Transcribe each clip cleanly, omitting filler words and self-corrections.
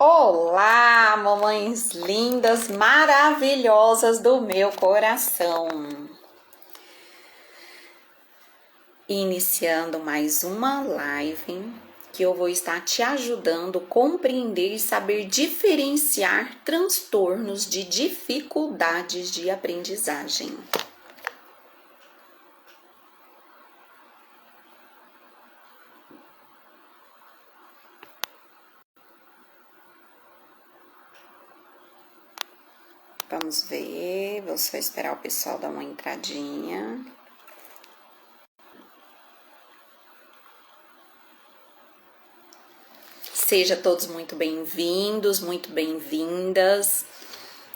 Olá, mamães lindas, maravilhosas do meu coração. Iniciando mais uma live que eu vou estar te ajudando a compreender e saber diferenciar transtornos de dificuldades de aprendizagem. Vamos ver, vou só esperar o pessoal dar uma entradinha. Sejam todos muito bem-vindos, muito bem-vindas.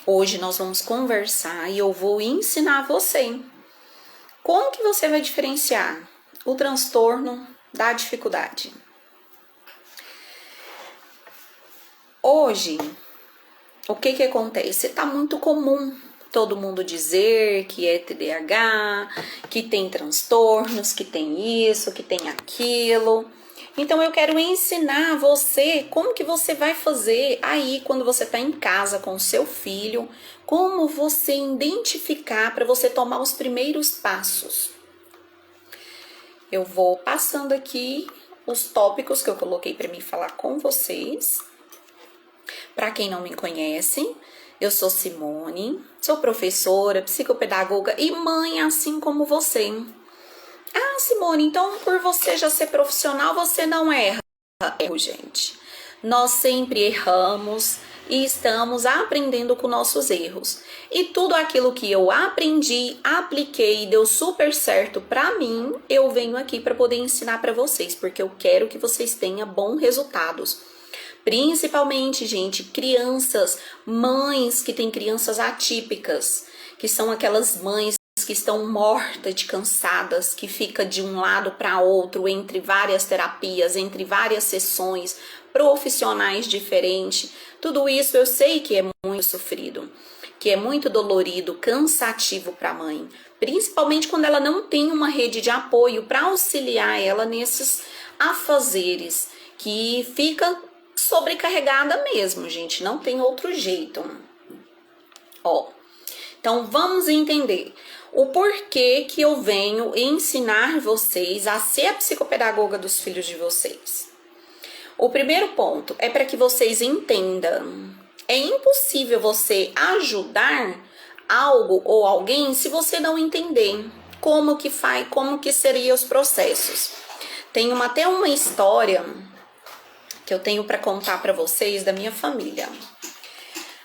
Hoje nós vamos conversar e eu vou ensinar você como que você vai diferenciar o transtorno da dificuldade. Hoje, o que acontece? Tá muito comum todo mundo dizer que é TDAH, que tem transtornos, que tem isso, que tem aquilo. Então eu quero ensinar você como que você vai fazer aí quando você está em casa com o seu filho, como você identificar para você tomar os primeiros passos. Eu vou passando aqui os tópicos que eu coloquei para mim falar com vocês. Para quem não me conhece, eu sou Simone, sou professora, psicopedagoga e mãe assim como você. Ah, Simone, então por você já ser profissional, você não erra. Erro, gente. Nós sempre erramos e estamos aprendendo com nossos erros. E tudo aquilo que eu aprendi, apliquei e deu super certo para mim, eu venho aqui para poder ensinar para vocês, porque eu quero que vocês tenham bons resultados. Principalmente, gente, crianças, mães que têm crianças atípicas, que são aquelas mães que estão mortas de cansadas, que fica de um lado para outro entre várias terapias, entre várias sessões, profissionais diferentes. Tudo isso eu sei que é muito sofrido, que é muito dolorido, cansativo para a mãe, principalmente quando ela não tem uma rede de apoio para auxiliar ela nesses afazeres, que fica sobrecarregada mesmo, gente, não tem outro jeito. Então vamos entender o porquê que eu venho ensinar vocês a ser a psicopedagoga dos filhos de vocês. O primeiro ponto é para que vocês entendam. É impossível você ajudar algo ou alguém se você não entender como que faz, como que seriam os processos. Tem até uma história que eu tenho para contar para vocês da minha família.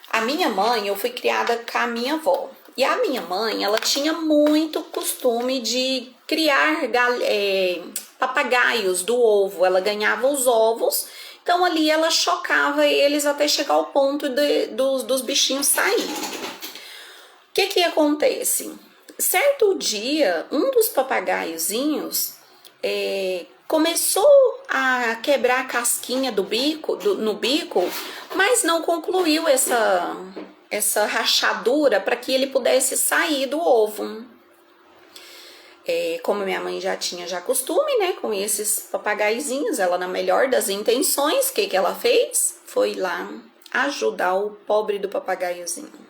A minha mãe, eu fui criada com a minha avó. E a minha mãe, ela tinha muito costume de criar papagaios do ovo. Ela ganhava os ovos, então ali ela chocava eles até chegar ao ponto dos bichinhos saírem. O que acontece? Certo dia, um dos papagaiozinhos começou a quebrar a casquinha no bico, mas não concluiu essa rachadura para que ele pudesse sair do ovo. Como minha mãe já tinha costume, né, com esses papagaizinhos, ela na melhor das intenções, o que ela fez? Foi lá ajudar o pobre do papagaiozinho.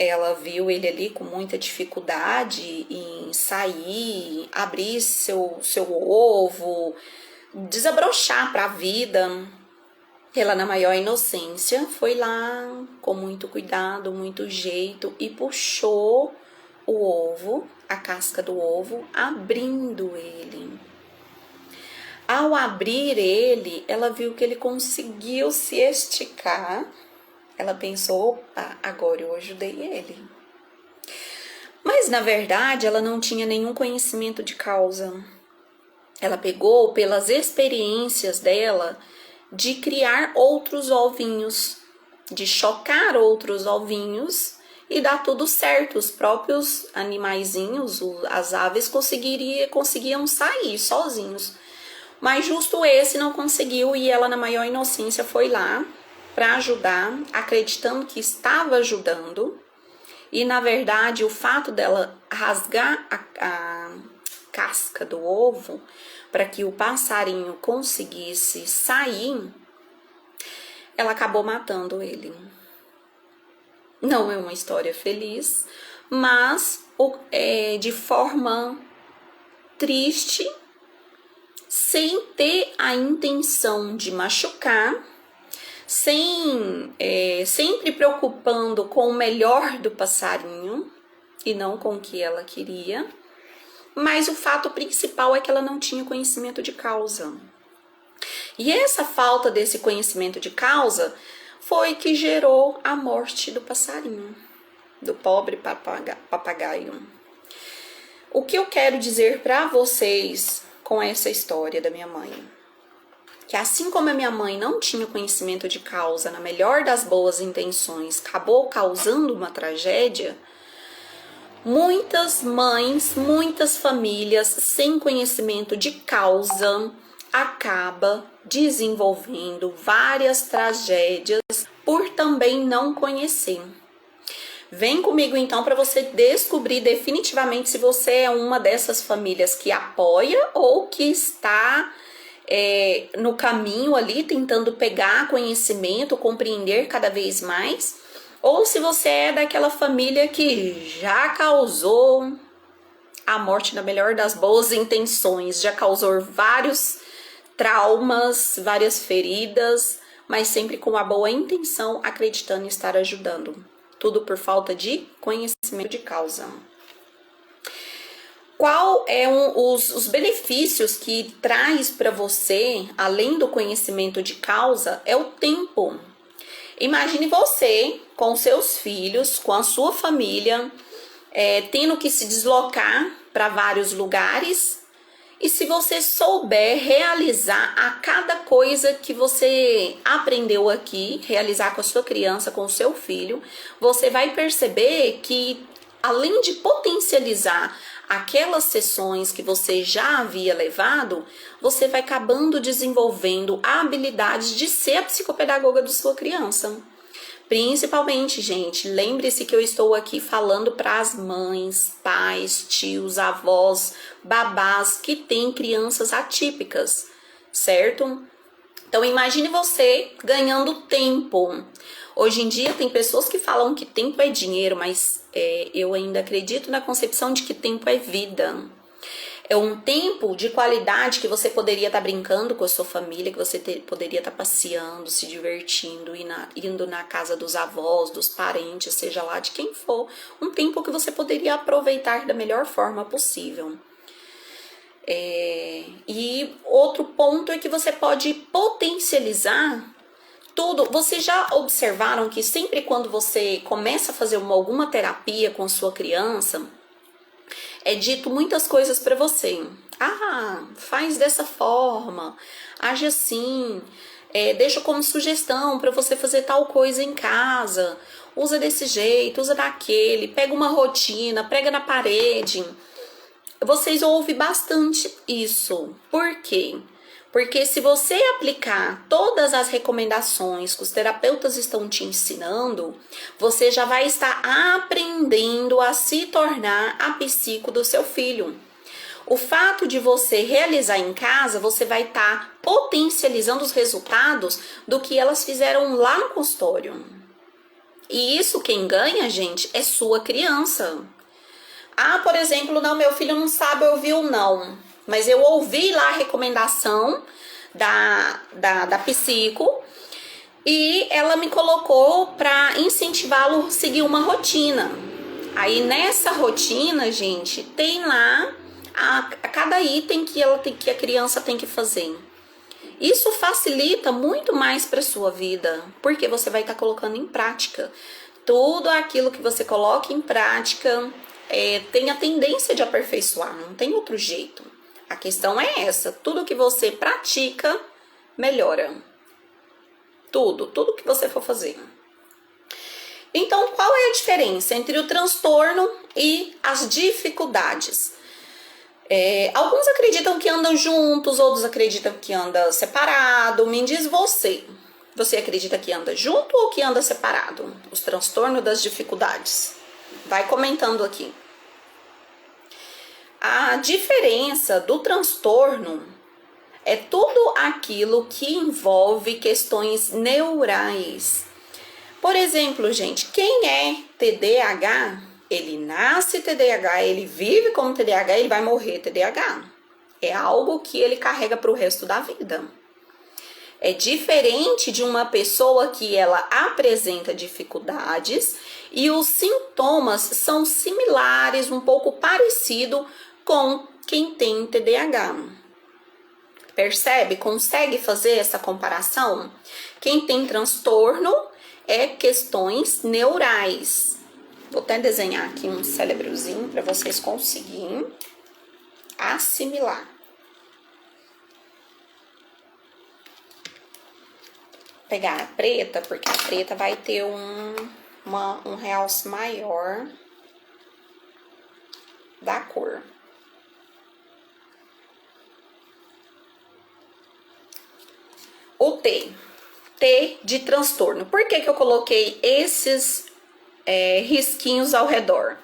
Ela viu ele ali com muita dificuldade em sair, abrir seu ovo, desabrochar para a vida. Ela, na maior inocência, foi lá com muito cuidado, muito jeito e puxou o ovo, a casca do ovo, abrindo ele. Ao abrir ele, ela viu que ele conseguiu se esticar. Ela pensou, opa, agora eu ajudei ele. Mas, na verdade, ela não tinha nenhum conhecimento de causa. Ela pegou pelas experiências dela de criar outros ovinhos, de chocar outros ovinhos e dar tudo certo. Os próprios animaizinhos, as aves, conseguiam sair sozinhos. Mas justo esse não conseguiu e ela, na maior inocência, foi lá para ajudar, acreditando que estava ajudando. E, na verdade, o fato dela rasgar a casca do ovo para que o passarinho conseguisse sair, ela acabou matando ele. Não é uma história feliz, mas de forma triste, sem ter a intenção de machucar, sempre preocupando com o melhor do passarinho e não com o que ela queria. Mas o fato principal é que ela não tinha conhecimento de causa. E essa falta desse conhecimento de causa foi que gerou a morte do passarinho, do pobre papagaio. O que eu quero dizer para vocês com essa história da minha mãe? Que assim como a minha mãe não tinha conhecimento de causa, na melhor das boas intenções, acabou causando uma tragédia, muitas mães, muitas famílias sem conhecimento de causa acaba desenvolvendo várias tragédias por também não conhecer. Vem comigo então para você descobrir definitivamente se você é uma dessas famílias que apoia ou que está no caminho ali tentando pegar conhecimento, compreender cada vez mais, ou se você é daquela família que já causou a morte na melhor das boas intenções, já causou vários traumas, várias feridas, mas sempre com a boa intenção, acreditando em estar ajudando. Tudo por falta de conhecimento de causa. Qual é os benefícios que traz para você, além do conhecimento de causa, é o tempo. Imagine você com seus filhos, com a sua família, tendo que se deslocar para vários lugares. E se você souber realizar a cada coisa que você aprendeu aqui, realizar com a sua criança, com o seu filho, você vai perceber que, além de potencializar aquelas sessões que você já havia levado, você vai acabando desenvolvendo a habilidade de ser a psicopedagoga da sua criança. Principalmente, gente, lembre-se que eu estou aqui falando para as mães, pais, tios, avós, babás que têm crianças atípicas, certo? Então, imagine você ganhando tempo. Hoje em dia, tem pessoas que falam que tempo é dinheiro, mas eu ainda acredito na concepção de que tempo é vida. É um tempo de qualidade que você poderia estar brincando com a sua família, que você poderia estar passeando, se divertindo, indo na casa dos avós, dos parentes, seja lá de quem for. Um tempo que você poderia aproveitar da melhor forma possível. E outro ponto é que você pode potencializar tudo. Vocês já observaram que sempre quando você começa a fazer alguma terapia com a sua criança, é dito muitas coisas para você. Faz dessa forma, age assim, deixa como sugestão para você fazer tal coisa em casa, usa desse jeito, usa daquele, pega uma rotina, prega na parede. Vocês ouvem bastante isso. Por quê? Porque se você aplicar todas as recomendações que os terapeutas estão te ensinando, você já vai estar aprendendo a se tornar a psico do seu filho. O fato de você realizar em casa, você vai estar potencializando os resultados do que elas fizeram lá no consultório. E isso quem ganha, gente, é sua criança. Por exemplo, não, meu filho não sabe ouvir o não. Mas eu ouvi lá a recomendação da psico e ela me colocou para incentivá-lo a seguir uma rotina. Aí nessa rotina, gente, tem lá a cada item que a criança tem que fazer. Isso facilita muito mais para sua vida, porque você vai estar colocando em prática. Tudo aquilo que você coloca em prática tem a tendência de aperfeiçoar, não tem outro jeito. A questão é essa, tudo que você pratica, melhora. Tudo que você for fazer. Então, qual é a diferença entre o transtorno e as dificuldades? Alguns acreditam que andam juntos, outros acreditam que andam separado. Me diz você. Você acredita que anda junto ou que anda separado? Os transtornos das dificuldades. Vai comentando aqui. A diferença do transtorno é tudo aquilo que envolve questões neurais. Por exemplo, gente, quem é TDAH, ele nasce TDAH, ele vive como TDAH, ele vai morrer TDAH. É algo que ele carrega para o resto da vida. É diferente de uma pessoa que ela apresenta dificuldades e os sintomas são similares, um pouco parecido com quem tem TDAH. Percebe? Consegue fazer essa comparação? Quem tem transtorno é questões neurais. Vou até desenhar aqui um cérebrozinho para vocês conseguirem assimilar. Vou pegar a preta, porque a preta vai ter um realce maior da cor. O T de transtorno. Por que eu coloquei esses risquinhos ao redor?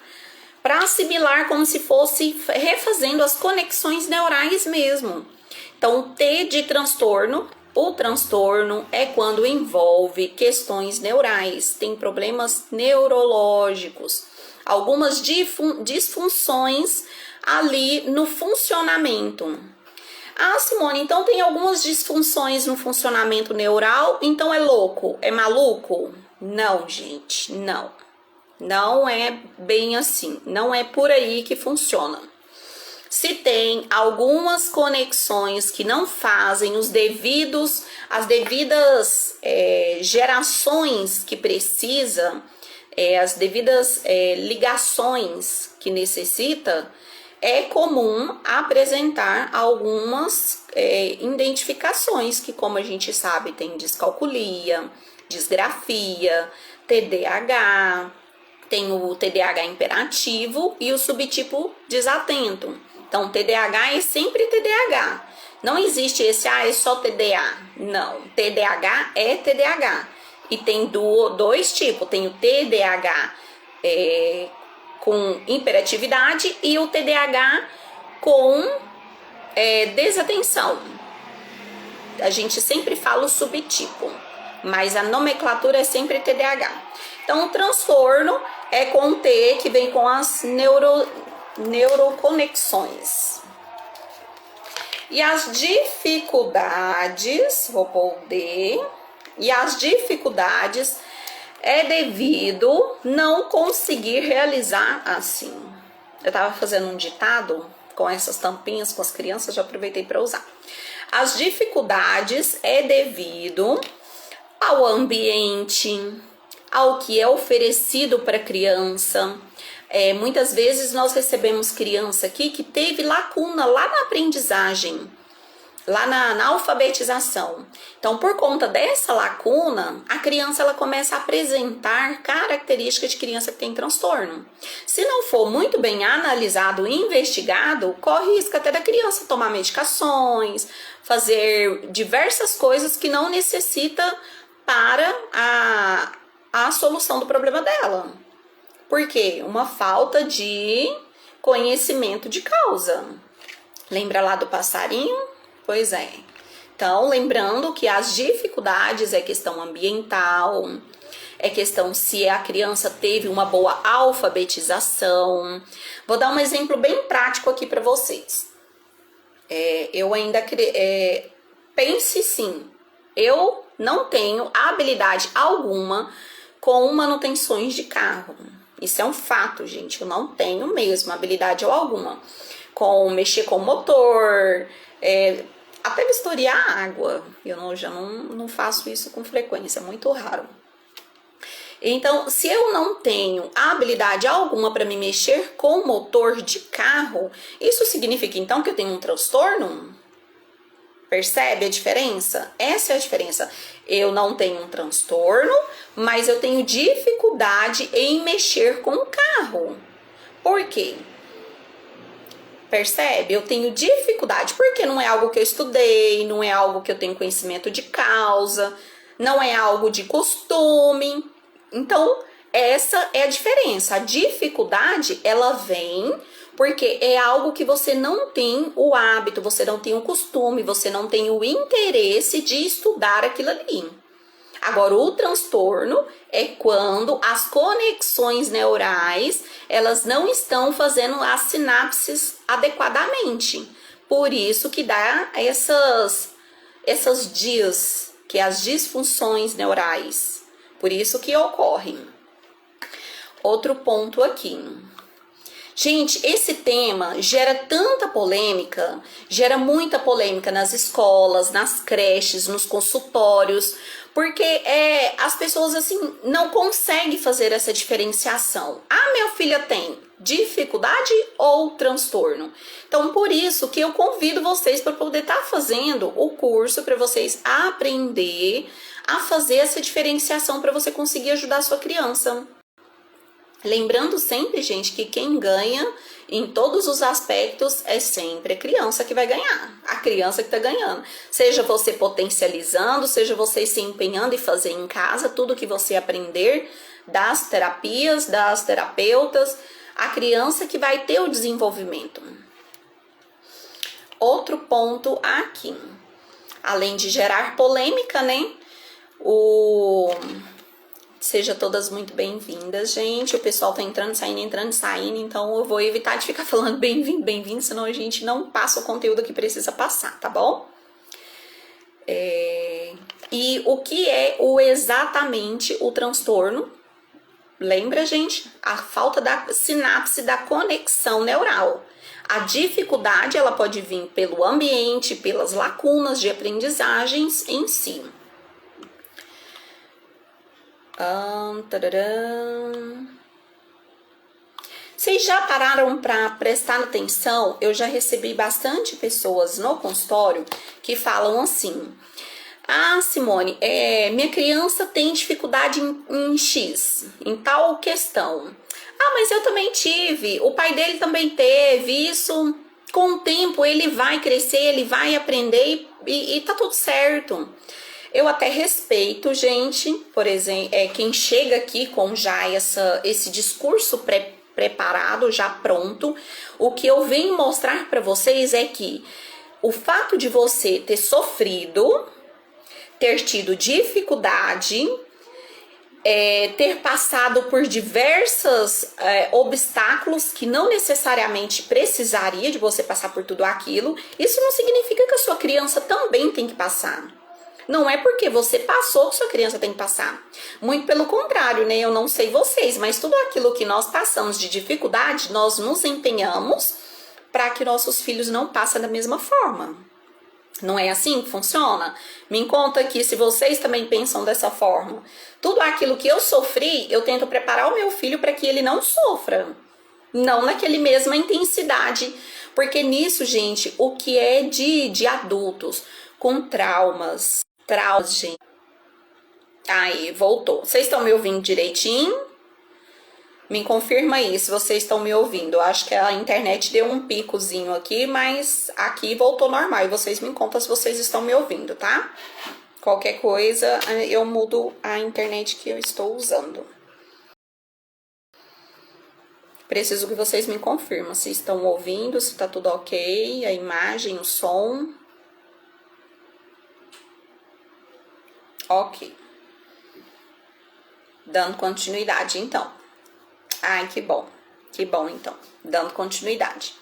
Para assimilar como se fosse refazendo as conexões neurais mesmo. Então, o T de transtorno, o transtorno é quando envolve questões neurais, tem problemas neurológicos, algumas disfunções ali no funcionamento. Ah, Simone, então tem algumas disfunções no funcionamento neural, então é louco, é maluco? Não, gente, não. Não é bem assim, não é por aí que funciona. Se tem algumas conexões que não fazem as devidas gerações que precisa, as devidas ligações que necessita, é comum apresentar algumas identificações que, como a gente sabe, tem descalculia, disgrafia, TDAH, tem o TDAH imperativo e o subtipo desatento. Então, TDAH é sempre TDAH. Não existe esse, é só TDA. Não, TDAH é TDAH. E tem dois tipos, tem o TDAH com hiperatividade e o TDAH com desatenção. A gente sempre fala o subtipo, mas a nomenclatura é sempre TDAH. Então, o transtorno é com o T, que vem com as neuroconexões. E as dificuldades, vou pôr o D, e as dificuldades é devido não conseguir realizar assim. Eu tava fazendo um ditado com essas tampinhas com as crianças, já aproveitei para usar. As dificuldades é devido ao ambiente, ao que é oferecido para a criança. Muitas vezes nós recebemos criança aqui que teve lacuna lá na aprendizagem, lá na alfabetização. Então, por conta dessa lacuna, a criança ela começa a apresentar características de criança que tem transtorno. Se não for muito bem analisado e investigado, corre risco até da criança tomar medicações, fazer diversas coisas que não necessita para a solução do problema dela. Por quê? Uma falta de conhecimento de causa. Lembra lá do passarinho? Pois é. Então, lembrando que as dificuldades é questão ambiental, é questão se a criança teve uma boa alfabetização. Vou dar um exemplo bem prático aqui para vocês. Pense sim, eu não tenho habilidade alguma com manutenções de carro. Isso é um fato, gente. Eu não tenho mesmo habilidade alguma com mexer com o motor, até vistoriar água. Eu já não faço isso com frequência, é muito raro. Então, se eu não tenho habilidade alguma para me mexer com o motor de carro, isso significa então que eu tenho um transtorno? Percebe a diferença? Essa é a diferença. Eu não tenho um transtorno, mas eu tenho dificuldade em mexer com o carro. Por quê? Percebe? Eu tenho dificuldade, porque não é algo que eu estudei, não é algo que eu tenho conhecimento de causa, não é algo de costume. Então, essa é a diferença. A dificuldade, ela vem Porque é algo que você não tem o hábito, você não tem o costume, você não tem o interesse de estudar aquilo ali. Agora, o transtorno é quando as conexões neurais, elas não estão fazendo as sinapses adequadamente. Por isso que dá essas DIAs, que é as disfunções neurais. Por isso que ocorrem. Outro ponto aqui. Gente, esse tema gera tanta polêmica, gera muita polêmica nas escolas, nas creches, nos consultórios, porque as pessoas assim não conseguem fazer essa diferenciação. Ah, minha filha tem dificuldade ou transtorno? Então, por isso que eu convido vocês para poder estar fazendo o curso, para vocês aprender a fazer essa diferenciação para você conseguir ajudar a sua criança. Lembrando sempre, gente, que quem ganha em todos os aspectos é sempre a criança que vai ganhar. A criança que tá ganhando. Seja você potencializando, seja você se empenhando em fazer em casa tudo que você aprender das terapias, das terapeutas, a criança que vai ter o desenvolvimento. Outro ponto aqui. Além de gerar polêmica, né? Seja todas muito bem-vindas, gente. O pessoal tá entrando, saindo, então eu vou evitar de ficar falando bem-vindo, bem-vindo, senão a gente não passa o conteúdo que precisa passar, tá bom? E o que é exatamente o transtorno? Lembra, gente? A falta da sinapse, da conexão neural. A dificuldade, ela pode vir pelo ambiente, pelas lacunas de aprendizagens em si. Vocês já pararam para prestar atenção? Eu já recebi bastante pessoas no consultório que falam assim: ah, Simone, minha criança tem dificuldade em X, em tal questão. Ah, mas eu também tive, o pai dele também teve. Isso, com o tempo ele vai crescer, ele vai aprender e tá tudo certo. Eu até respeito, gente, por exemplo, quem chega aqui com já esse discurso preparado, já pronto. O que eu venho mostrar para vocês é que o fato de você ter sofrido, ter tido dificuldade, ter passado por diversos obstáculos que não necessariamente precisaria de você passar por tudo aquilo, isso não significa que a sua criança também tem que passar. Não é porque você passou que sua criança tem que passar. Muito pelo contrário, né? Eu não sei vocês, mas tudo aquilo que nós passamos de dificuldade, nós nos empenhamos para que nossos filhos não passem da mesma forma. Não é assim que funciona? Me conta aqui se vocês também pensam dessa forma. Tudo aquilo que eu sofri, eu tento preparar o meu filho para que ele não sofra. Não naquela mesma intensidade. Porque nisso, gente, o que é de adultos com traumas, gente. Aí, voltou. Vocês estão me ouvindo direitinho? Me confirma aí se vocês estão me ouvindo. Eu acho que a internet deu um picozinho aqui, mas aqui voltou normal. E vocês me contam se vocês estão me ouvindo, tá? Qualquer coisa, eu mudo a internet que eu estou usando. Preciso que vocês me confirmem se estão ouvindo, se tá tudo ok, a imagem, o som. Ok. Dando continuidade, então. Ai, que bom. Que bom, então. Dando continuidade.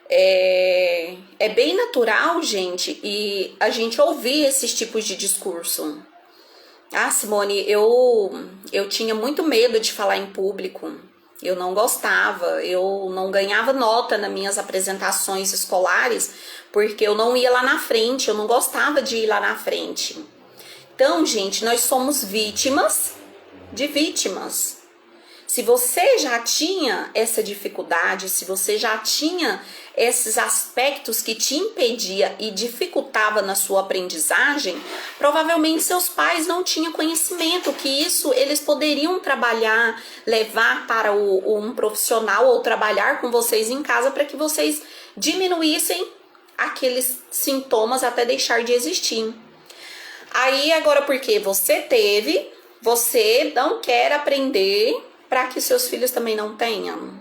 É bem natural, gente, e a gente ouvir esses tipos de discurso. Ah, Simone, eu tinha muito medo de falar em público. Eu não gostava, eu não ganhava nota nas minhas apresentações escolares, porque eu não ia lá na frente, eu não gostava de ir lá na frente. Então, gente, nós somos vítimas de vítimas. Se você já tinha essa dificuldade, se você já tinha esses aspectos que te impedia e dificultava na sua aprendizagem, provavelmente seus pais não tinham conhecimento que isso eles poderiam trabalhar, levar para um profissional ou trabalhar com vocês em casa para que vocês diminuíssem aqueles sintomas até deixar de existir. Aí agora porque você teve, você não quer aprender para que seus filhos também não tenham.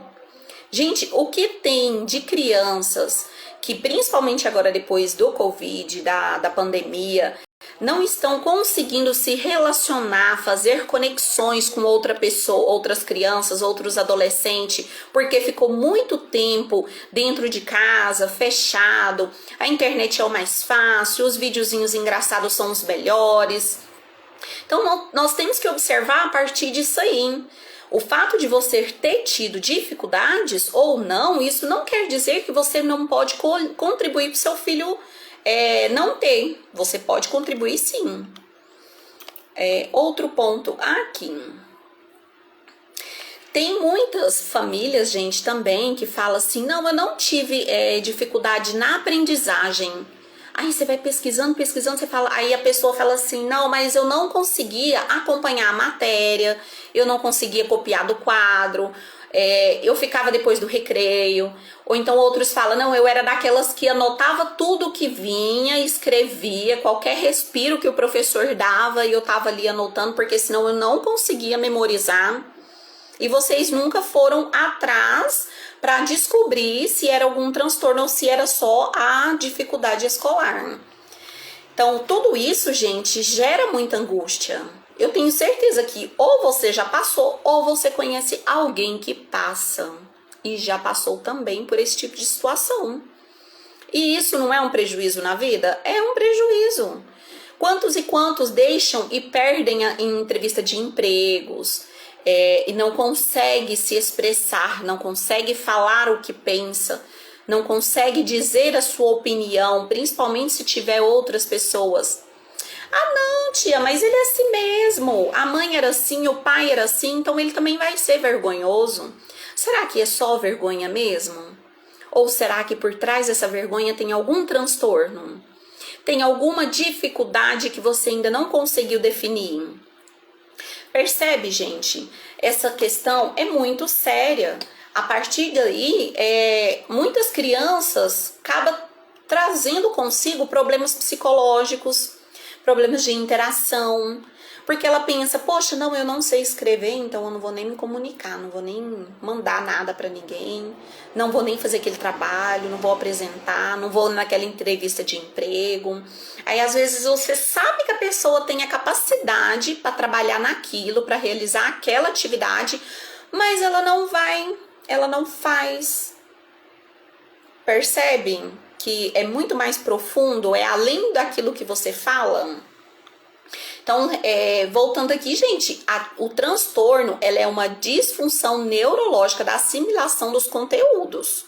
Gente, o que tem de crianças que, principalmente agora depois do Covid, da pandemia, não estão conseguindo se relacionar, fazer conexões com outra pessoa, outras crianças, outros adolescentes, porque ficou muito tempo dentro de casa, fechado, a internet é o mais fácil, os videozinhos engraçados são os melhores. Então nós temos que observar a partir disso aí. O fato de você ter tido dificuldades ou não, isso não quer dizer que você não pode contribuir para o seu filho não ter. Você pode contribuir sim. Outro ponto aqui. Tem muitas famílias, gente, também que falam assim, não, eu não tive dificuldade na aprendizagem. Aí você vai pesquisando, você fala, aí a pessoa fala assim, não, mas eu não conseguia acompanhar a matéria, eu não conseguia copiar do quadro, eu ficava depois do recreio. Ou então outros falam, não, eu era daquelas que anotava tudo que vinha, escrevia, qualquer respiro que o professor dava e eu tava ali anotando, porque senão eu não conseguia memorizar. E vocês nunca foram atrás para descobrir se era algum transtorno ou se era só a dificuldade escolar. Então, tudo isso, gente, gera muita angústia. Eu tenho certeza que ou você já passou ou você conhece alguém que passa e já passou também por esse tipo de situação. E isso não é um prejuízo na vida? É um prejuízo. Quantos e quantos deixam e perdem em entrevista de empregos, e não consegue se expressar, não consegue falar o que pensa, não consegue dizer a sua opinião, principalmente se tiver outras pessoas. Ah, não, tia, mas ele é assim mesmo. A mãe era assim, o pai era assim, então ele também vai ser vergonhoso. Será que é só vergonha mesmo? Ou será que por trás dessa vergonha tem algum transtorno? Tem alguma dificuldade que você ainda não conseguiu definir? Percebe, gente? Essa questão é muito séria. A partir daí, muitas crianças acabam trazendo consigo problemas psicológicos, problemas de interação, porque ela pensa, poxa, não, eu não sei escrever, então eu não vou nem me comunicar, não vou nem mandar nada para ninguém, não vou nem fazer aquele trabalho, não vou apresentar, não vou naquela entrevista de emprego. Aí às vezes você sabe que a pessoa tem a capacidade para trabalhar naquilo, para realizar aquela atividade, mas ela não vai, ela não faz. Percebe que é muito mais profundo, é além daquilo que você fala? Então, voltando aqui, gente, o transtorno ela é uma disfunção neurológica da assimilação dos conteúdos,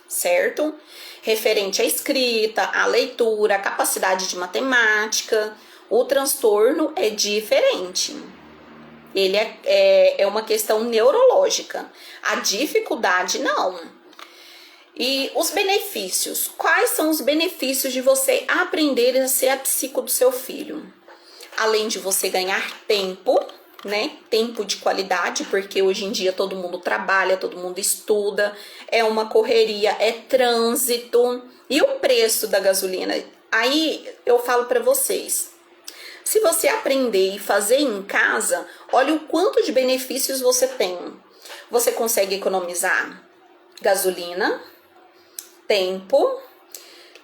certo? Referente à escrita, à leitura, à capacidade de matemática, o transtorno é diferente. Ele é uma questão neurológica. A dificuldade, não. E os benefícios? Quais são os benefícios de você aprender a ser a psico do seu filho? Além de você ganhar tempo, né? Tempo de qualidade, porque hoje em dia todo mundo trabalha, todo mundo estuda, é uma correria, é trânsito. E o preço da gasolina? Aí eu falo para vocês, se você aprender e fazer em casa, olha o quanto de benefícios você tem. Você consegue economizar gasolina, tempo,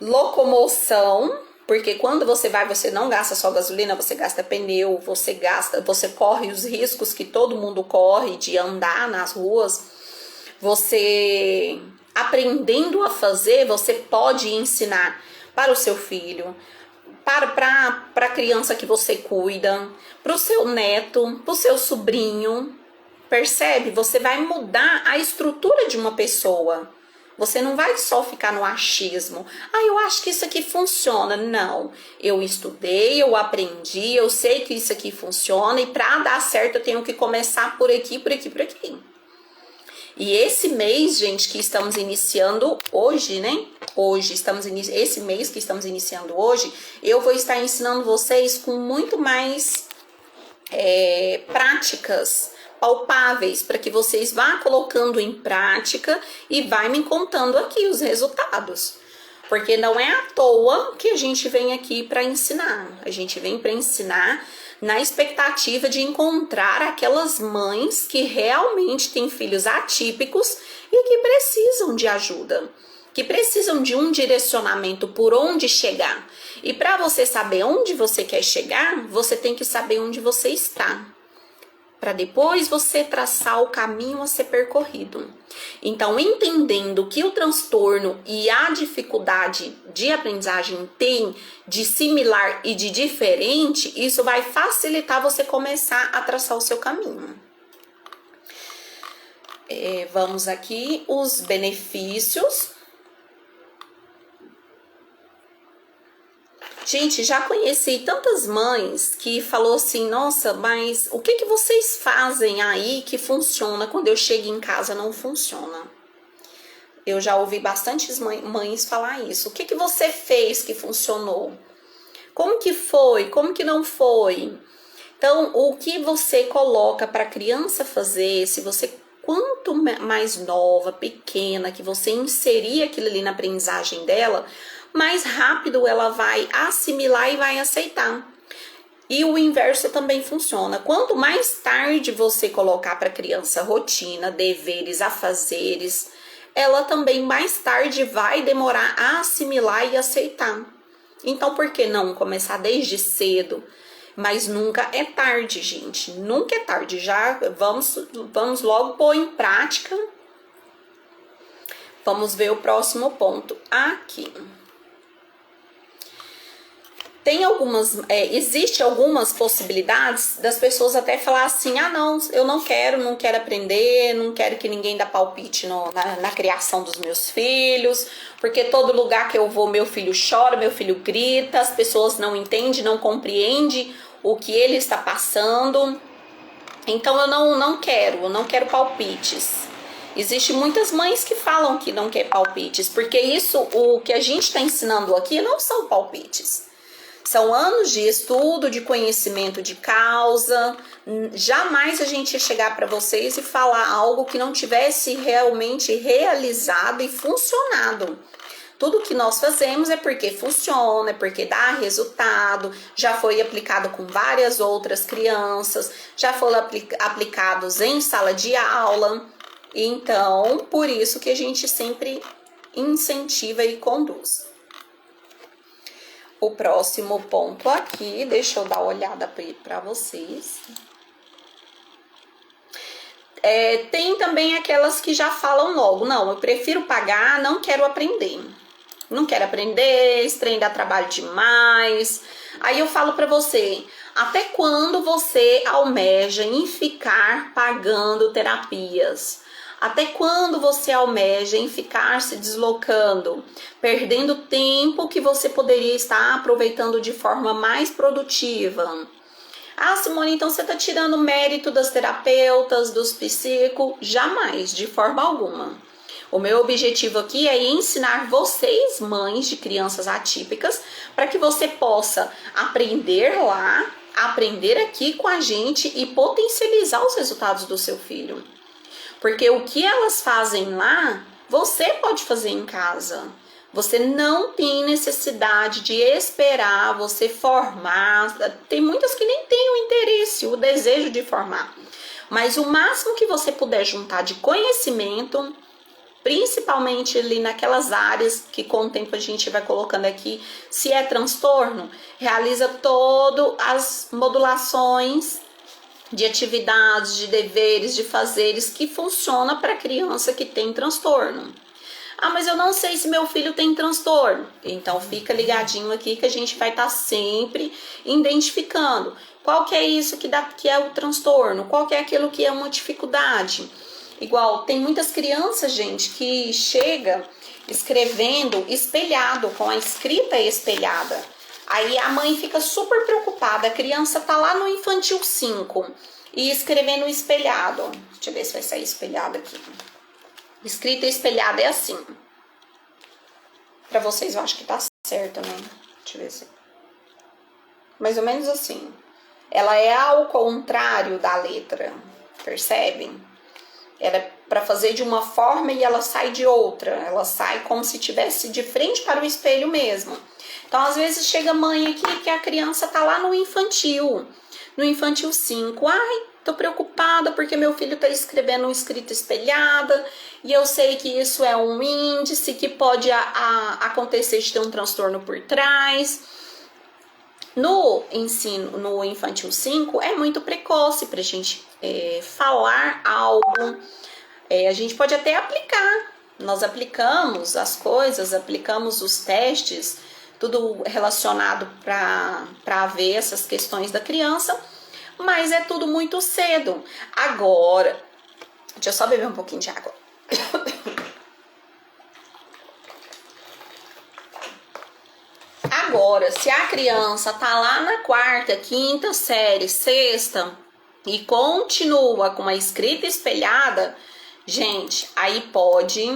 locomoção, porque quando você vai, você não gasta só gasolina, você gasta pneu, você corre os riscos que todo mundo corre de andar nas ruas. Você aprendendo a fazer, você pode ensinar para o seu filho, para a criança que você cuida, para o seu neto, para o seu sobrinho. Percebe? Você vai mudar a estrutura de uma pessoa. Você não vai só ficar no achismo. Ah, eu acho que isso aqui funciona. Não. Eu estudei, eu aprendi, eu sei que isso aqui funciona e para dar certo eu tenho que começar por aqui, por aqui, por aqui. E esse mês, gente, que estamos iniciando hoje, né? Esse mês que estamos iniciando hoje, eu vou estar ensinando vocês com muito mais práticas palpáveis, para que vocês vá colocando em prática e vai me contando aqui os resultados. Porque não é à toa que a gente vem aqui para ensinar. A gente vem para ensinar na expectativa de encontrar aquelas mães que realmente têm filhos atípicos e que precisam de ajuda, que precisam de um direcionamento por onde chegar. E para você saber onde você quer chegar, você tem que saber onde você está, para depois você traçar o caminho a ser percorrido. Então, entendendo que o transtorno e a dificuldade de aprendizagem tem de similar e de diferente, isso vai facilitar você começar a traçar o seu caminho. Vamos aqui, os benefícios. Gente, já conheci tantas mães que falou assim, nossa, mas o que vocês fazem aí que funciona quando eu chego em casa não funciona? Eu já ouvi bastantes mães falar isso. O que você fez que funcionou? Como que foi? Como que não foi? Então, o que você coloca para a criança fazer, se você, quanto mais nova, pequena, que você inserir aquilo ali na aprendizagem dela, mais rápido ela vai assimilar e vai aceitar. E o inverso também funciona. Quanto mais tarde você colocar para a criança rotina, deveres, afazeres, ela também mais tarde vai demorar a assimilar e aceitar. Então, por que não começar desde cedo? Mas nunca é tarde, gente. Nunca é tarde. Já vamos logo pôr em prática. Vamos ver o próximo ponto aqui. Tem existe algumas possibilidades das pessoas até falar assim, ah não, eu não quero aprender, não quero que ninguém dê palpite na criação dos meus filhos, porque todo lugar que eu vou meu filho chora, meu filho grita, as pessoas não entendem, não compreendem o que ele está passando, então eu não quero palpites. Existem muitas mães que falam que não quer palpites, porque o que a gente está ensinando aqui não são palpites. São anos de estudo, de conhecimento de causa. Jamais a gente ia chegar para vocês e falar algo que não tivesse realmente realizado e funcionado. Tudo que nós fazemos é porque funciona, é porque dá resultado, já foi aplicado com várias outras crianças, já foram aplicados em sala de aula. Então, por isso que a gente sempre incentiva e conduz. O próximo ponto aqui, deixa eu dar uma olhada para vocês. Tem também aquelas que já falam logo, não, eu prefiro pagar, não quero aprender. Não quero aprender, esse trem dá trabalho demais. Aí eu falo para você, até quando você almeja em ficar pagando terapias? Até quando você almeja em ficar se deslocando, perdendo tempo que você poderia estar aproveitando de forma mais produtiva? Ah, Simone, então você está tirando mérito das terapeutas, dos psicólogos? Jamais, de forma alguma. O meu objetivo aqui é ensinar vocês, mães de crianças atípicas, para que você possa aprender lá, aprender aqui com a gente e potencializar os resultados do seu filho. Porque o que elas fazem lá, você pode fazer em casa. Você não tem necessidade de esperar você formar. Tem muitas que nem têm o interesse, o desejo de formar. Mas o máximo que você puder juntar de conhecimento, principalmente ali naquelas áreas que com o tempo a gente vai colocando aqui, se é transtorno, realiza todas as modulações de atividades, de deveres, de fazeres que funciona para criança que tem transtorno. Ah, mas eu não sei se meu filho tem transtorno. Então fica ligadinho aqui que a gente vai estar sempre identificando qual que é isso que é o transtorno, qual que é aquilo que é uma dificuldade. Igual, tem muitas crianças, gente, que chega escrevendo espelhado, com a escrita espelhada. Aí a mãe fica super preocupada, a criança tá lá no infantil 5 e escrevendo espelhado. Deixa eu ver se vai sair espelhado aqui. Escrita espelhada é assim. Pra vocês eu acho que tá certo, né? Deixa eu ver se... Mais ou menos assim. Ela é ao contrário da letra, percebem? Era para fazer de uma forma e ela sai de outra. Ela sai como se tivesse de frente para o espelho mesmo. Então, às vezes, chega mãe aqui que a criança tá lá no infantil 5. Ai, tô preocupada porque meu filho tá escrevendo escrita espelhada e eu sei que isso é um índice que pode acontecer de ter um transtorno por trás. No ensino, no infantil 5, é muito precoce pra gente falar algo. A gente pode até aplicar. Nós aplicamos as coisas, aplicamos os testes, tudo relacionado para ver essas questões da criança, mas é tudo muito cedo. Agora, deixa eu só beber um pouquinho de água. Agora, se a criança tá lá na quarta, quinta série, sexta e continua com uma escrita espelhada, gente, aí pode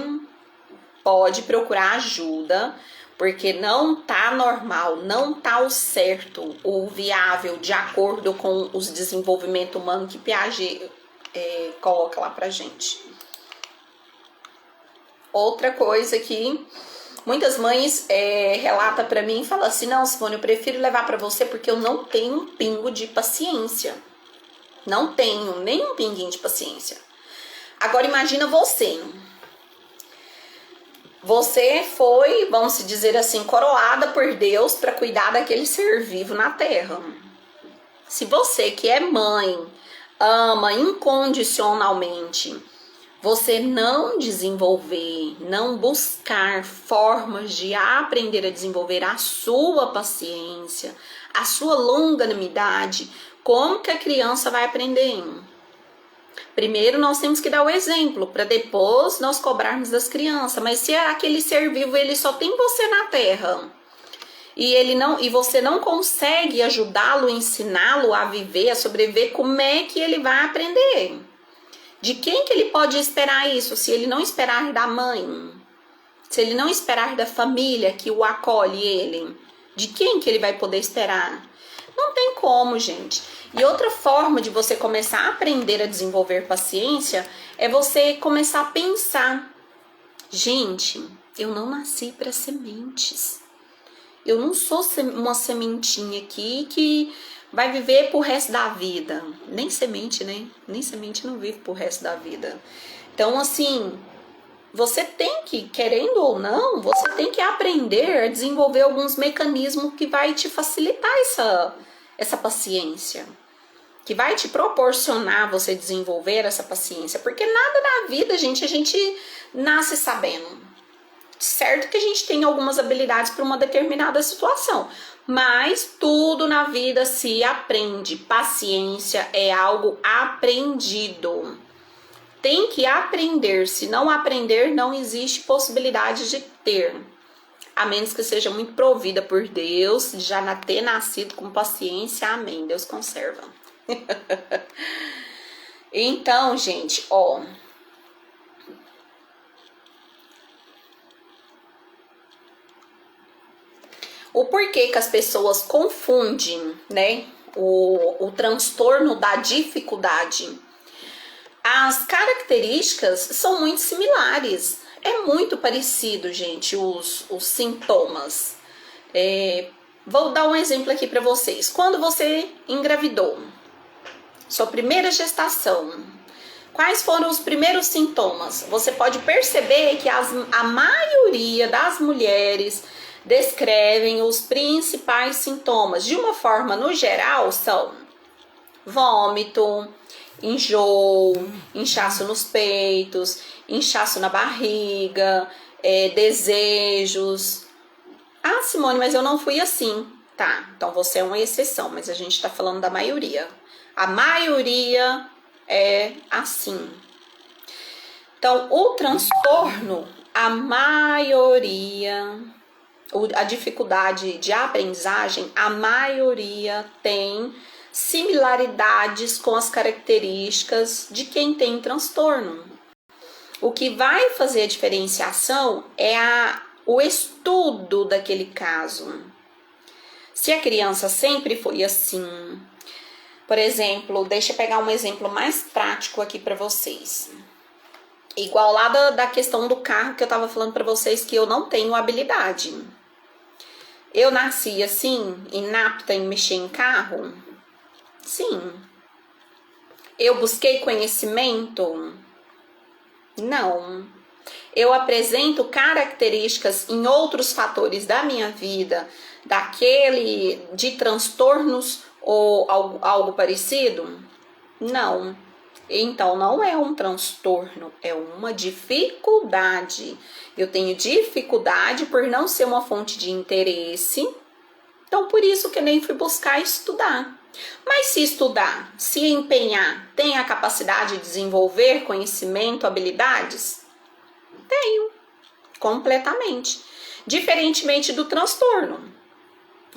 procurar ajuda, porque não tá normal, não tá o certo, o viável, de acordo com os desenvolvimento humano que Piaget coloca lá pra gente. Outra coisa que muitas mães relatam pra mim e falam assim, não, Simone, eu prefiro levar pra você porque eu não tenho um pingo de paciência. Não tenho nem um pinguinho de paciência. Agora imagina você. Você foi, vamos dizer assim, coroada por Deus para cuidar daquele ser vivo na terra. Se você que é mãe, ama incondicionalmente, você não desenvolver, não buscar formas de aprender a desenvolver a sua paciência, a sua longanimidade, como que a criança vai aprender? Primeiro nós temos que dar o exemplo, para depois nós cobrarmos das crianças. Mas se aquele ser vivo ele só tem você na terra e você não consegue ajudá-lo, ensiná-lo a viver, a sobreviver, como é que ele vai aprender? De quem que ele pode esperar isso? Se ele não esperar da mãe, se ele não esperar da família que o acolhe ele, de quem que ele vai poder esperar? Não tem como, gente. E outra forma de você começar a aprender a desenvolver paciência é você começar a pensar. Gente, eu não nasci para sementes. Eu não sou uma sementinha aqui que vai viver pro resto da vida. Nem semente, né? Nem semente não vive pro resto da vida. Então, assim, você tem que, querendo ou não, você tem que aprender a desenvolver alguns mecanismos que vai te facilitar essa paciência, que vai te proporcionar você desenvolver essa paciência, porque nada na vida, gente, a gente nasce sabendo. Certo que a gente tem algumas habilidades para uma determinada situação, mas tudo na vida se aprende. Paciência é algo aprendido. Tem que aprender. Se não aprender, não existe possibilidade de ter. A menos que seja muito provida por Deus, já ter nascido com paciência, amém. Deus conserva. Então, gente, ó. O porquê que as pessoas confundem, né, o transtorno da dificuldade. As características são muito similares. É muito parecido, gente, os sintomas. Vou dar um exemplo aqui para vocês. Quando você engravidou, sua primeira gestação, quais foram os primeiros sintomas? Você pode perceber que a maioria das mulheres descrevem os principais sintomas. De uma forma, no geral, são vômito, enjoo, inchaço nos peitos, inchaço na barriga, desejos. Ah, Simone, mas eu não fui assim. Tá, então você é uma exceção, mas a gente tá falando da maioria. A maioria é assim. Então, o transtorno, a maioria, a dificuldade de aprendizagem, a maioria tem similaridades com as características de quem tem transtorno. O que vai fazer a diferenciação é o estudo daquele caso. Se a criança sempre foi assim, por exemplo, deixa eu pegar um exemplo mais prático aqui para vocês. Igual lá da questão do carro que eu tava falando para vocês que eu não tenho habilidade. Eu nasci assim, inapta em mexer em carro? Sim. Eu busquei conhecimento? Não. Eu apresento características em outros fatores da minha vida, de transtornos ou algo parecido? Não. Então, não é um transtorno, é uma dificuldade. Eu tenho dificuldade por não ser uma fonte de interesse, então por isso que eu nem fui buscar estudar. Mas se estudar, se empenhar, tem a capacidade de desenvolver conhecimento, habilidades? Tenho, completamente. Diferentemente do transtorno.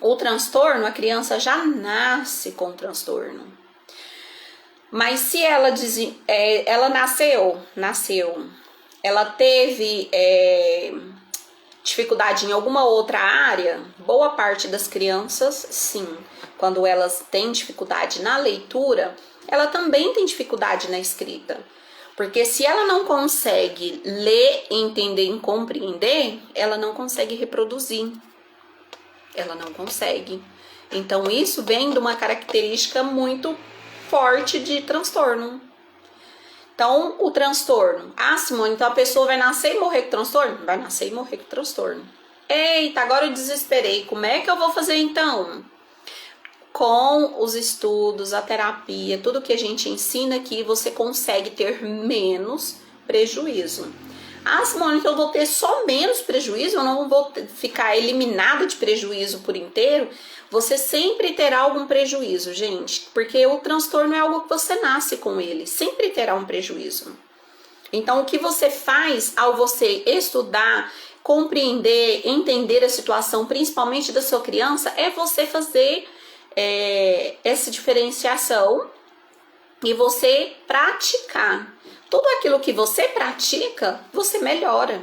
O transtorno, a criança já nasce com transtorno. Mas se ela nasceu, ela teve dificuldade em alguma outra área, boa parte das crianças, sim. Quando elas têm dificuldade na leitura, ela também tem dificuldade na escrita. Porque se ela não consegue ler, entender e compreender, ela não consegue reproduzir. Ela não consegue. Então, isso vem de uma característica muito forte de transtorno. Então, o transtorno. Ah, Simone, então a pessoa vai nascer e morrer com transtorno? Vai nascer e morrer com transtorno. Eita, agora eu desesperei. Como é que eu vou fazer então? Com os estudos, a terapia, tudo que a gente ensina aqui, você consegue ter menos prejuízo. Ah, Simone, então eu vou ter só menos prejuízo? Eu não vou ficar eliminada de prejuízo por inteiro? Você sempre terá algum prejuízo, gente, porque o transtorno é algo que você nasce com ele, sempre terá um prejuízo. Então, o que você faz ao você estudar, compreender, entender a situação, principalmente da sua criança, é você fazer essa diferenciação e você praticar. Tudo aquilo que você pratica, você melhora.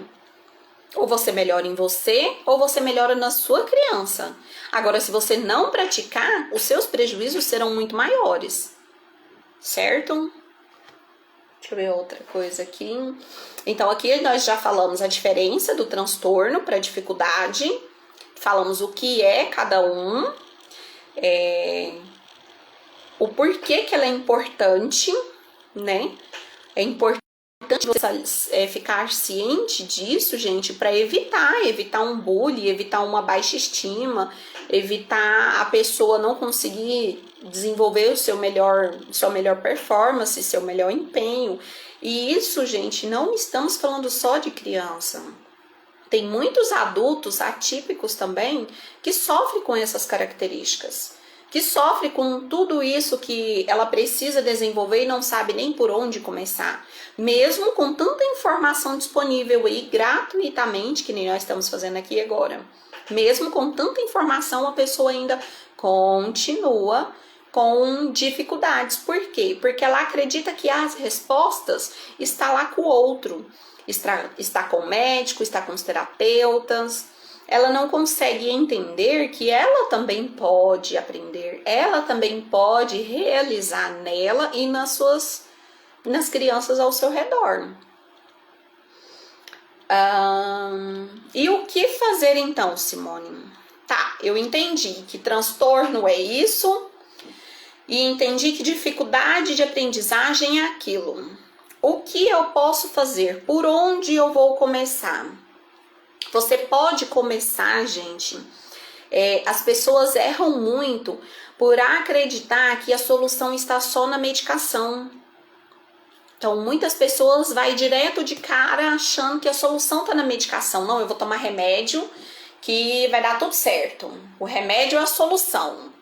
Ou você melhora em você, ou você melhora na sua criança. Agora, se você não praticar, os seus prejuízos serão muito maiores. Certo? Deixa eu ver outra coisa aqui. Então, aqui nós já falamos a diferença do transtorno para dificuldade. Falamos o que é cada um. O porquê que ela é importante, né? É importante você ficar ciente disso, gente, para evitar um bullying, evitar uma baixa estima, evitar a pessoa não conseguir desenvolver sua melhor performance, seu melhor empenho. E isso, gente, não estamos falando só de criança. Tem muitos adultos atípicos também que sofrem com essas características, que sofre com tudo isso que ela precisa desenvolver e não sabe nem por onde começar. Mesmo com tanta informação disponível aí gratuitamente, que nem nós estamos fazendo aqui agora. Mesmo com tanta informação, a pessoa ainda continua com dificuldades. Por quê? Porque ela acredita que as respostas estão lá com o outro. Está com o médico, está com os terapeutas. Ela não consegue entender que ela também pode aprender, ela também pode realizar nela e nas crianças ao seu redor. E o que fazer então, Simone? Tá, eu entendi que transtorno é isso e entendi que dificuldade de aprendizagem é aquilo. O que eu posso fazer? Por onde eu vou começar? Você pode começar, gente. As pessoas erram muito por acreditar que a solução está só na medicação. Então, muitas pessoas vão direto de cara achando que a solução está na medicação. Não, eu vou tomar remédio que vai dar tudo certo. O remédio é a solução.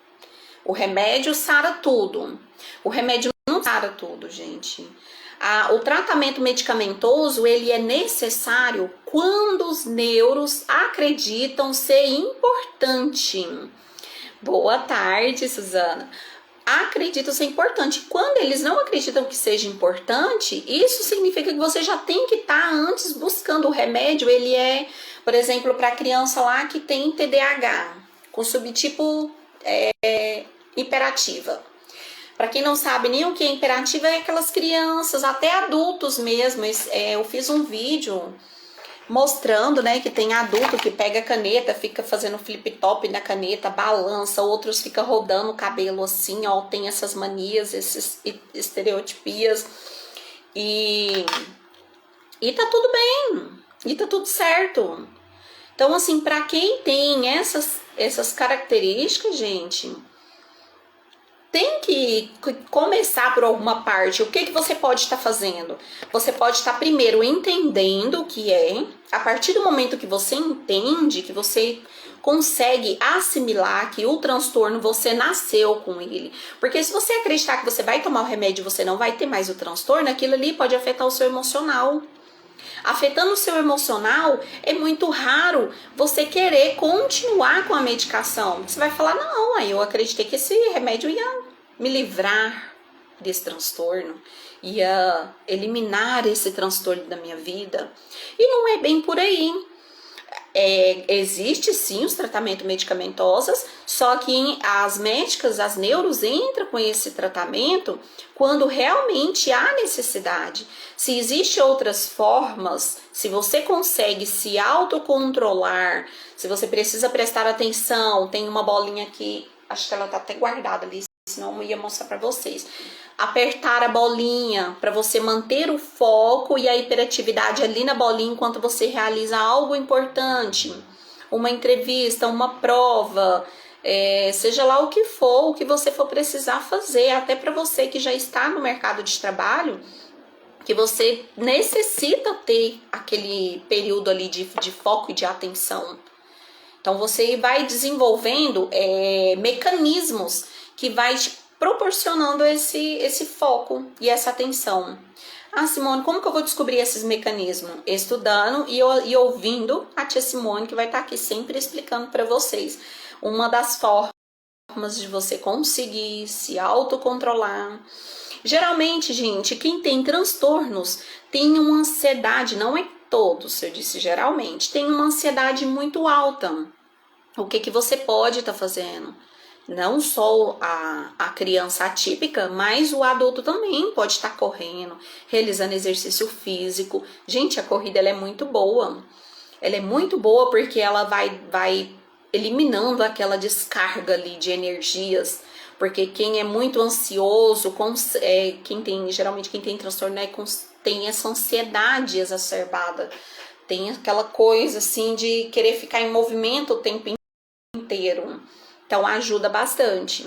O remédio sara tudo. O remédio não sara tudo, gente. O tratamento medicamentoso, ele é necessário quando os neuros acreditam ser importante. Boa tarde, Suzana. Acreditam ser importante. Quando eles não acreditam que seja importante, isso significa que você já tem que estar antes buscando o remédio. Ele é, por exemplo, para a criança lá que tem TDAH, com subtipo hiperativa. Para quem não sabe nem o que é imperativa, é aquelas crianças, até adultos mesmo. Eu fiz um vídeo mostrando, né, que tem adulto que pega a caneta, fica fazendo flip-top na caneta, balança, outros ficam rodando o cabelo assim, ó, tem essas manias, essas estereotipias, e tá tudo bem, e tá tudo certo. Então, assim, pra quem tem essas características, gente, tem que começar por alguma parte. O que você pode estar fazendo? Você pode estar primeiro entendendo o que é. A partir do momento que você entende, que você consegue assimilar que o transtorno você nasceu com ele. Porque se você acreditar que você vai tomar o remédio e você não vai ter mais o transtorno, aquilo ali pode afetar o seu emocional. Afetando o seu emocional, é muito raro você querer continuar com a medicação. Você vai falar, não, aí eu acreditei que esse remédio ia me livrar desse transtorno, ia eliminar esse transtorno da minha vida. E não é bem por aí. Existe sim os tratamentos medicamentosos, só que as médicas, as neuros entram com esse tratamento quando realmente há necessidade. Se existem outras formas, se você consegue se autocontrolar, se você precisa prestar atenção, tem uma bolinha aqui, acho que ela tá até guardada ali, senão eu ia mostrar para vocês. Apertar a bolinha para você manter o foco e a hiperatividade ali na bolinha enquanto você realiza algo importante, uma entrevista, uma prova, seja lá o que for, o que você for precisar fazer, até para você que já está no mercado de trabalho, que você necessita ter aquele período ali de foco e de atenção. Então você vai desenvolvendo mecanismos que vai te proporcionando esse foco e essa atenção. Ah, Simone, como que eu vou descobrir esses mecanismos? Estudando e ouvindo a tia Simone, que vai estar aqui sempre explicando para vocês. Uma das formas de você conseguir se autocontrolar. Geralmente, gente, quem tem transtornos tem uma ansiedade, não é todos, eu disse geralmente, tem uma ansiedade muito alta. O que você pode estar fazendo? Não só a criança atípica, mas o adulto também pode estar correndo, realizando exercício físico. Gente, a corrida ela é muito boa. Ela é muito boa porque ela vai eliminando aquela descarga ali de energias. Porque quem é muito ansioso, geralmente quem tem transtorno, tem essa ansiedade exacerbada. Tem aquela coisa assim de querer ficar em movimento o tempo inteiro. Então ajuda bastante.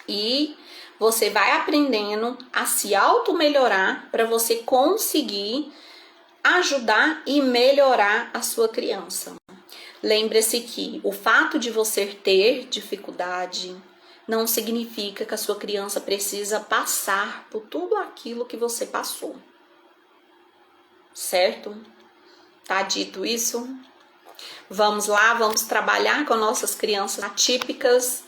E você vai aprendendo a se auto-melhorar para você conseguir ajudar e melhorar a sua criança. Lembre-se que o fato de você ter dificuldade não significa que a sua criança precisa passar por tudo aquilo que você passou. Certo? Tá dito isso? Vamos lá, vamos trabalhar com nossas crianças atípicas,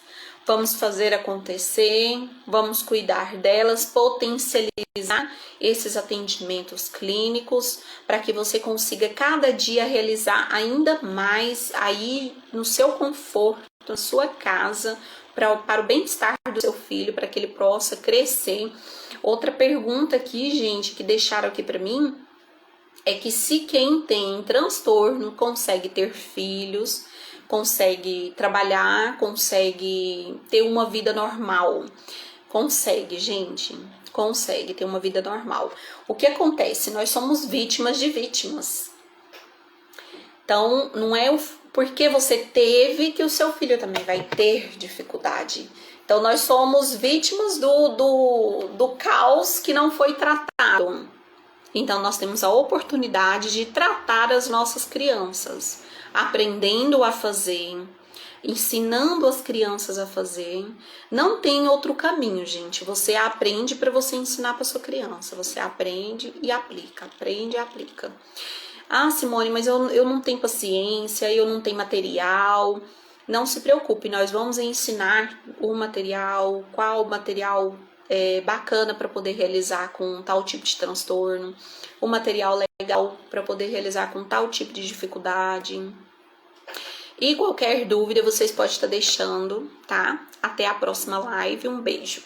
vamos fazer acontecer, vamos cuidar delas, potencializar esses atendimentos clínicos para que você consiga cada dia realizar ainda mais aí no seu conforto, na sua casa, para o bem-estar do seu filho, para que ele possa crescer. Outra pergunta aqui, gente, que deixaram aqui para mim, é que se quem tem transtorno consegue ter filhos, consegue trabalhar, consegue ter uma vida normal. Consegue, gente, consegue ter uma vida normal. O que acontece? Nós somos vítimas de vítimas. Então, não é porque você teve que o seu filho também vai ter dificuldade. Então, nós somos vítimas do caos que não foi tratado. Então, nós temos a oportunidade de tratar as nossas crianças, aprendendo a fazer, ensinando as crianças a fazer. Não tem outro caminho, gente. Você aprende para você ensinar para sua criança. Você aprende e aplica, aprende e aplica. Ah, Simone, mas eu não tenho paciência, eu não tenho material. Não se preocupe, nós vamos ensinar o material, qual material bacana para poder realizar com tal tipo de transtorno, o material legal para poder realizar com tal tipo de dificuldade. E qualquer dúvida vocês podem estar deixando, tá? Até a próxima live, um beijo.